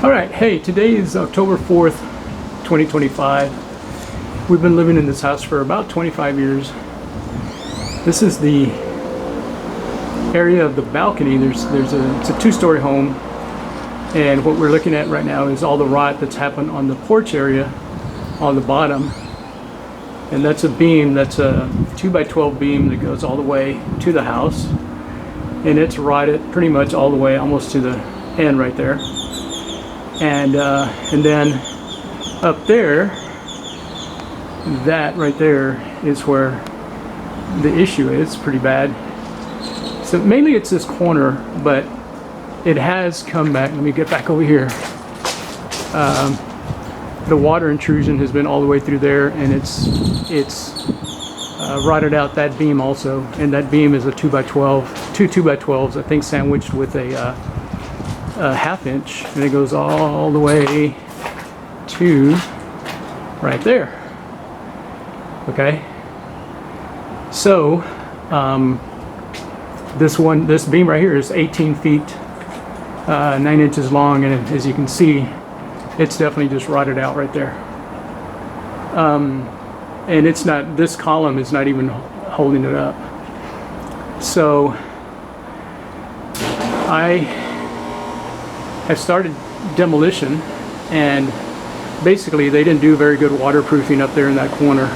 Alright, hey, today is October 4th, 2025. We've been living in this house for about 25 years. This is the area of the balcony. It's a two-story home, and what we're looking at right now is all the rot that's happened on the porch area on the bottom. And that's a beam, that's a 2x12 beam that goes all the way to the house, and it's rotted pretty much all the way almost to the end right there. And then up there, that right there is where the issue is pretty bad. So mainly it's this corner, but it has come back. Let me get back over here. The water intrusion has been all the way through there, and it's rotted out that beam also. And that beam is a 2x12, two 2x12s, I think, sandwiched with a ½ inch, and it goes all the way to right there. Okay, so this beam right here is 18 feet 9 inches long, and as you can see, it's definitely just rotted out right there. And it's not, this column is not even holding it up. So I have started demolition, and basically they didn't do very good waterproofing up there in that corner.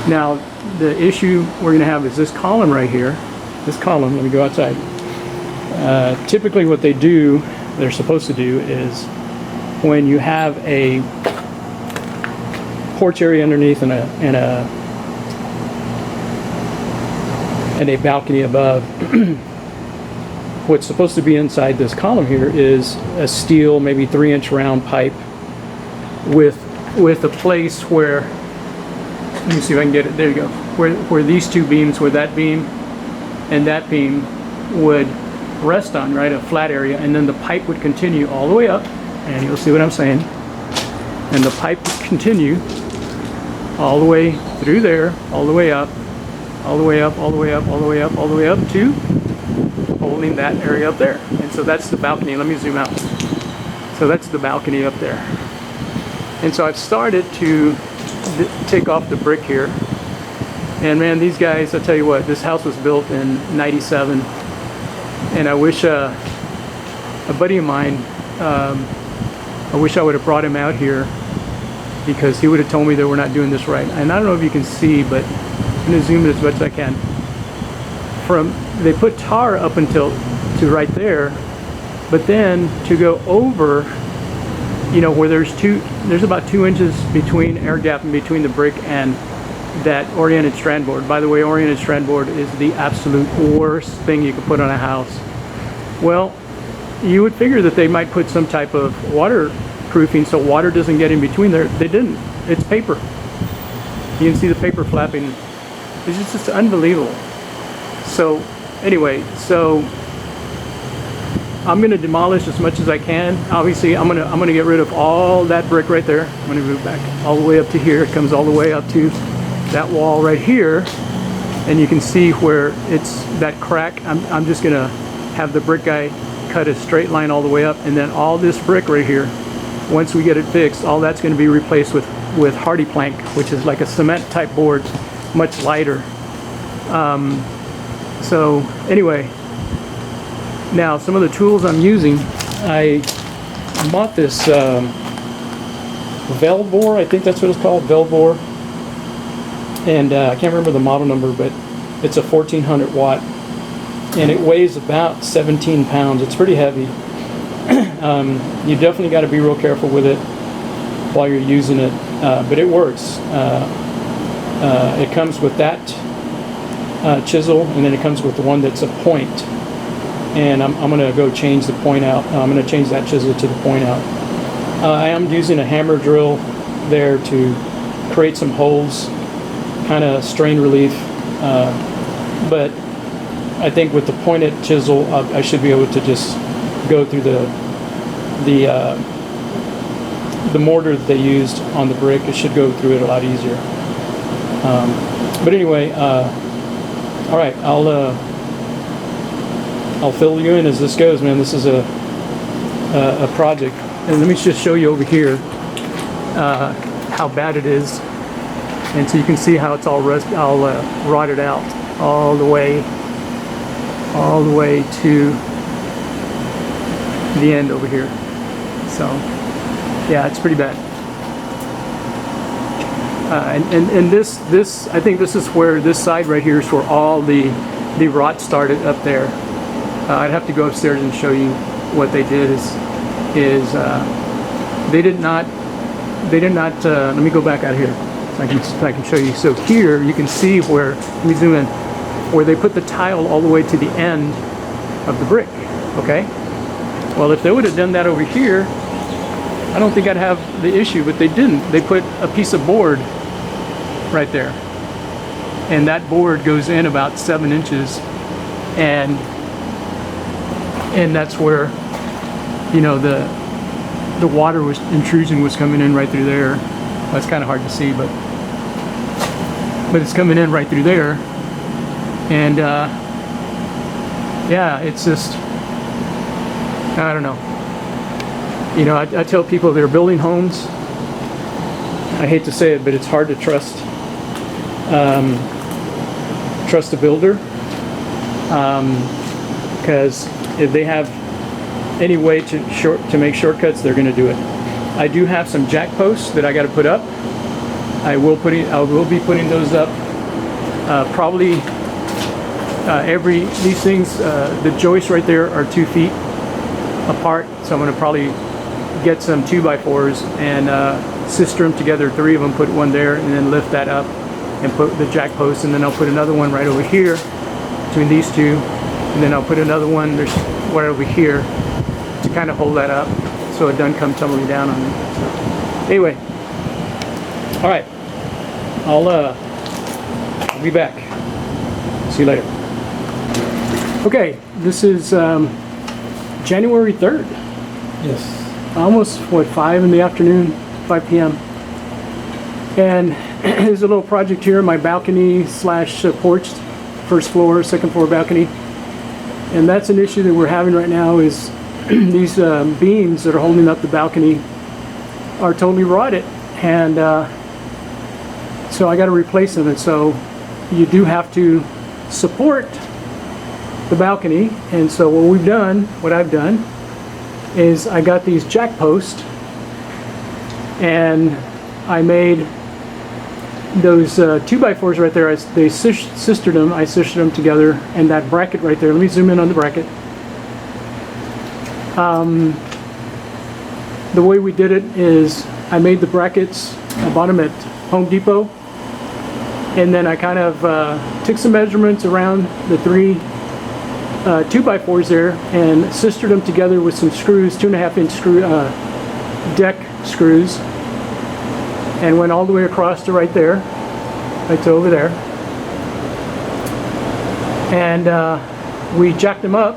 Now the issue we're going to have is this column right here. This column, let me go outside. Typically what they're supposed to do is, when you have a porch area underneath and a balcony above, what's supposed to be inside this column here is a steel, maybe 3-inch round pipe with a place where, let me see if I can get it, there you go, where these two beams, where that beam and that beam would rest on, right, a flat area, and then the pipe would continue all the way up, and you'll see what I'm saying, and the pipe would continue all the way through there, all the way up, all the way up, all the way up, all the way up, all the way up to holding that area up there. And so that's the balcony. Let me zoom out. So that's the balcony up there. And so I've started to take off the brick here. And man, these guys, I'll tell you what, this house was built in '97. And I wish a buddy of mine, I wish I would have brought him out here, because he would have told me that we're not doing this right. And I don't know if you can see, but I'm going to zoom it as much as I can. They put tar up until to right there, but then to go over, you know, where there's about 2 inches between air gap and between the brick and that oriented strand board. By the way, oriented strand board is the absolute worst thing you could put on a house. Well, you would figure that they might put some type of waterproofing so water doesn't get in between there. They didn't. It's paper. You can see the paper flapping. It's just unbelievable. So anyway, so I'm going to demolish as much as I can. Obviously, I'm going to get rid of all that brick right there. I'm going to move back all the way up to here. It comes all the way up to that wall right here, and you can see where it's that crack. I'm just going to have the brick guy cut a straight line all the way up, and then all this brick right here, once we get it fixed, all that's going to be replaced with hardy plank, which is like a cement type board, much lighter. So anyway, now some of the tools I'm using, I bought this Velvor, I think that's what it's called, Velvor, and I can't remember the model number, but it's a 1400 watt, and it weighs about 17 pounds. It's pretty heavy. You definitely got to be real careful with it while you're using it, but it works. It comes with that chisel, and then it comes with the one that's a point, and I'm going to go change the point out. I'm going to change that chisel to the point out. I am using a hammer drill there to create some holes, kind of strain relief, but I think with the pointed chisel I should be able to just go through the mortar that they used on the brick. It should go through it a lot easier. But anyway, all right, I'll fill you in as this goes, man. This is a project. And let me just show you over here how bad it is. And so you can see how it's all rotted out all the way to the end over here. So yeah, it's pretty bad. And this I think this is where this side right here is where all the rot started up there. I'd have to go upstairs and show you what they did. Is they did not let me go back out here so I can show you. So here you can see where, let me zoom in, where they put the tile all the way to the end of the brick. Okay, well, if they would have done that over here, I don't think I'd have the issue, but they didn't. They put a piece of board right there, and that board goes in about 7 inches, and that's where, you know, the water intrusion was coming in right through there. That's kind of hard to see, but it's coming in right through there, and yeah, it's just, I don't know. You know, I tell people they're building homes. I hate to say it, but it's hard to trust a builder, because if they have any way to make shortcuts, they're going to do it. I do have some jack posts that I got to put up. I will be putting those up probably these things. The joists right there are 2 feet apart, so I'm going to probably get some 2x4s and sister them together, 3 of them, put one there, and then lift that up and put the jack post, and then I'll put another one right over here between these two, and then I'll put another one right over here to kind of hold that up so it doesn't come tumbling down on me. So, anyway, all right, I'll be back. See you later. Okay, this is January 3rd. Yes. Almost, what, 5 in the afternoon, 5 p.m. And there's a little project here, my balcony slash porch, first floor, second floor balcony. And that's an issue that we're having right now is these beams that are holding up the balcony are totally rotted. And so I got to replace them. And so you do have to support the balcony. And so what I've done is I got these jack posts, and I made those 2x4s right there. I sistered them together, and that bracket right there. Let me zoom in on the bracket. The way we did it is I made the brackets. I bought them at Home Depot, and then I kind of took some measurements around the 3 2x4s there and sistered them together with some screws, 2.5-inch screw deck screws, and went all the way across to right there, right to over there, and we jacked them up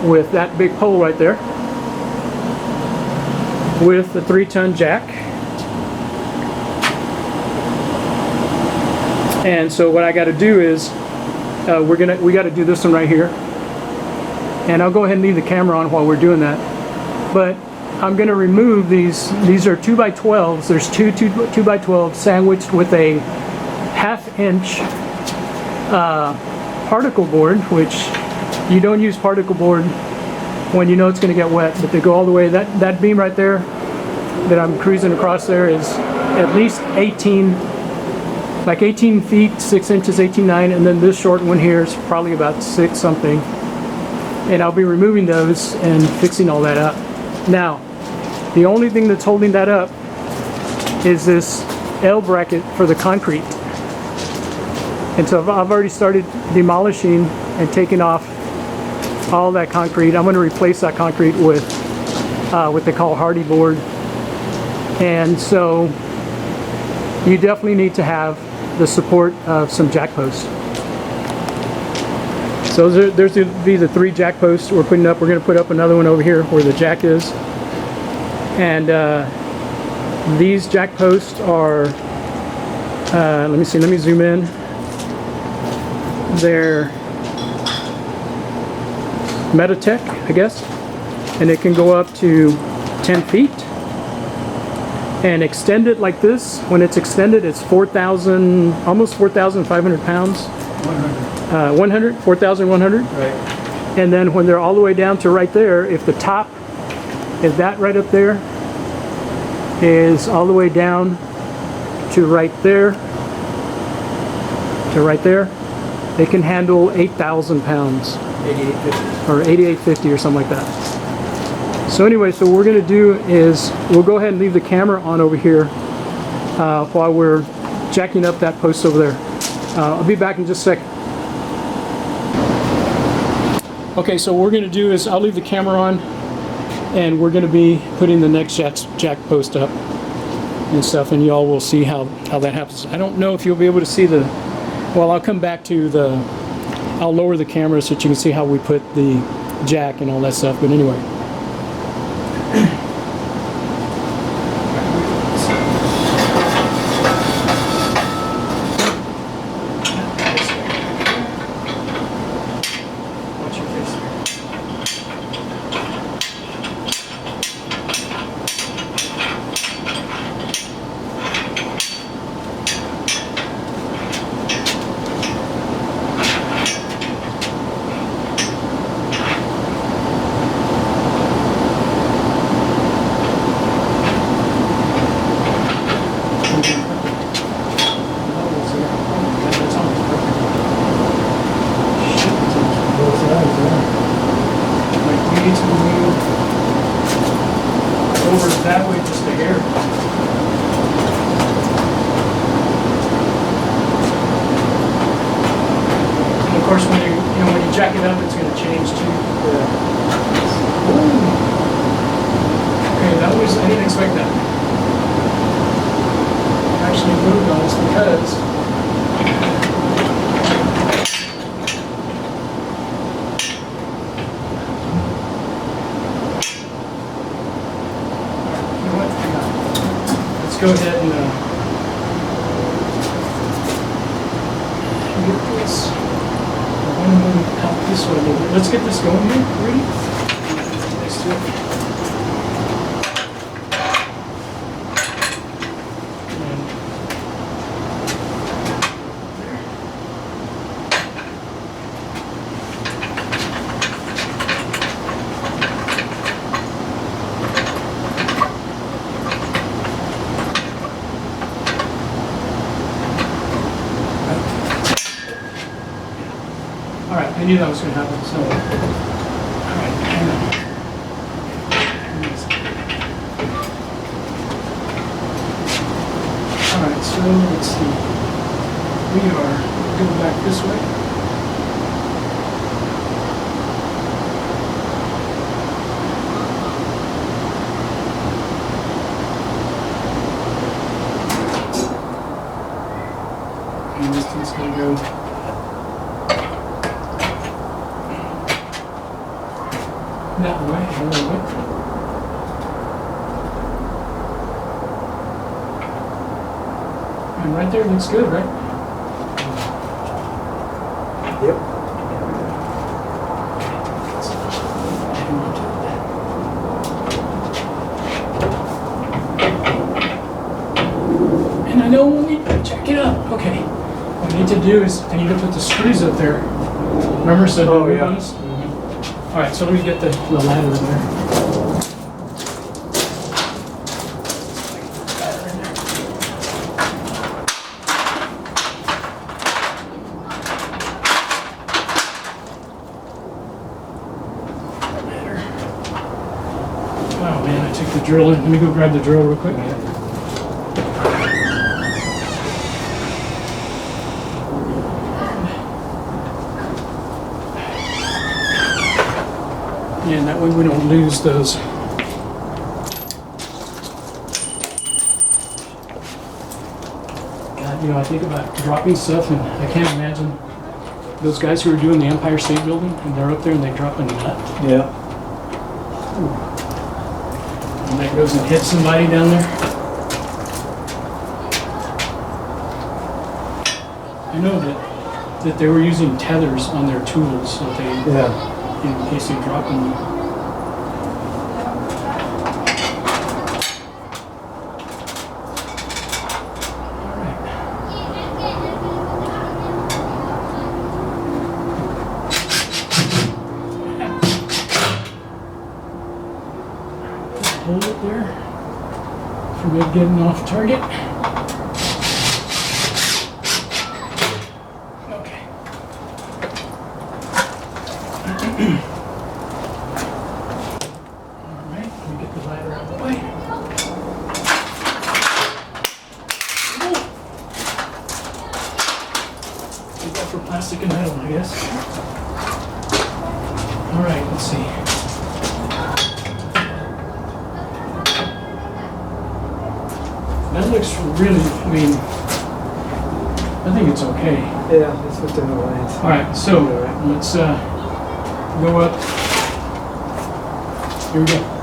with that big pole right there with the 3-ton jack. And so what I got to do is we got to do this one right here, and I'll go ahead and leave the camera on while we're doing that. But I'm going to remove these. These are 2x12s. There's two 2x12s sandwiched with a 1/2-inch particle board, which you don't use particle board when you know it's going to get wet, but they go all the way. That beam right there that I'm cruising across there is at least 18 feet, 6 inches, 18.9, and then this short one here is probably about 6 something. And I'll be removing those and fixing all that up. Now, the only thing that's holding that up is this L bracket for the concrete. And so I've already started demolishing and taking off all that concrete. I'm going to replace that concrete with what they call hardy board. And so you definitely need to have the support of some jack posts. So there's these are 3 jack posts we're putting up. We're going to put up another one over here where the jack is. And these jack posts are, let me see, let me zoom in. They're Metatech, I guess. and it can go up to 10 feet. And extend it like this. When it's extended, it's 4,000, almost 4,500 pounds. 4,100. Right. And then when they're all the way down to right there, if the top is that right up there, is all the way down to right there, they can handle 8,000 pounds. 8850. Or 8850 or something like that. So anyway, so what we're going to do is we'll go ahead and leave the camera on over here while we're jacking up that post over there. I'll be back in just a sec. Okay, so what we're going to do is I'll leave the camera on, and we're going to be putting the next jack post up and stuff, and y'all will see how that happens. I don't know if you'll be able to see the, well, I'll come back to the, I'll lower the camera so that you can see how we put the jack and all that stuff, but anyway. That way just a hair. And of course when you jack it up, it's going to change too. Okay, that was, I didn't expect that. Actually moved on us because go ahead and get this. I want to move out this way a little bit. Let's get this going here. Ready? Next to it. Alright, I knew that was going to happen, so. Alright, hang on. Alright, so let's see. We are going back this way. And this thing's going to go. That way, a little bit. And right there looks good, right? Yep. And I know when we check it up, okay, what I need to do is I need to put the screws up there. Remember I said oh, yeah. on this? All right, so let me get the ladder in there. Oh man, I took the drill in. Let me go grab the drill real quick. And that way we don't lose those. God, I think about dropping stuff, and I can't imagine those guys who are doing the Empire State Building, and they're up there and they drop a nut. Yeah. Ooh. And that goes and hits somebody down there. I know that they were using tethers on their tools, so they. Yeah. In case they drop them. getting off target. Okay. Alright, let me get the ladder out of the way. Take that for plastic and metal, I guess. Alright, let's see. That looks really, I mean, I think it's okay. Yeah, it's within the lines. Alright, so let's go up. Here we go.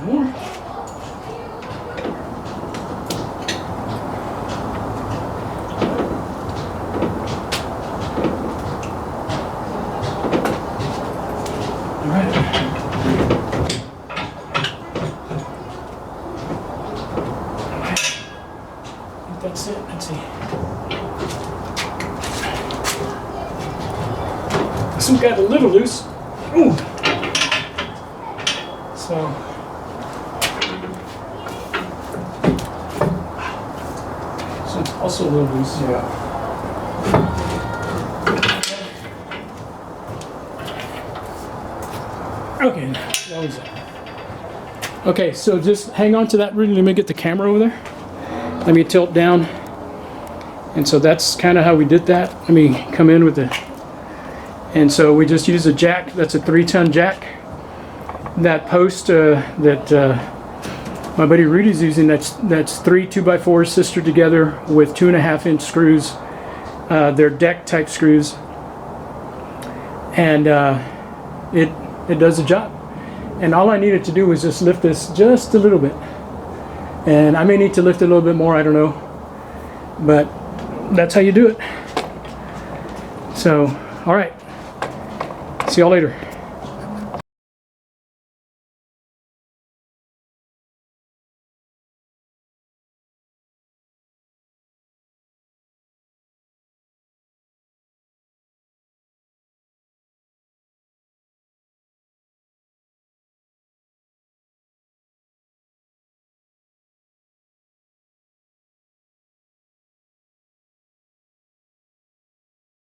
More. All right. I think that's it. Let's see. This one got a little loose. Ooh. So. So it's also a little loose. Yeah. Okay, that was it. Okay, so just hang on to that. Really, let me get the camera over there. Let me tilt down. And so that's kind of how we did that. Let me come in with the. And so we just use a jack. That's a 3-ton jack. That post that my buddy Rudy's using. That's 3 2x4s sistered together with 2.5-inch screws. They're deck type screws. And it does the job. And all I needed to do was just lift this just a little bit. And I may need to lift it a little bit more, I don't know. But that's how you do it. So, all right. See y'all later.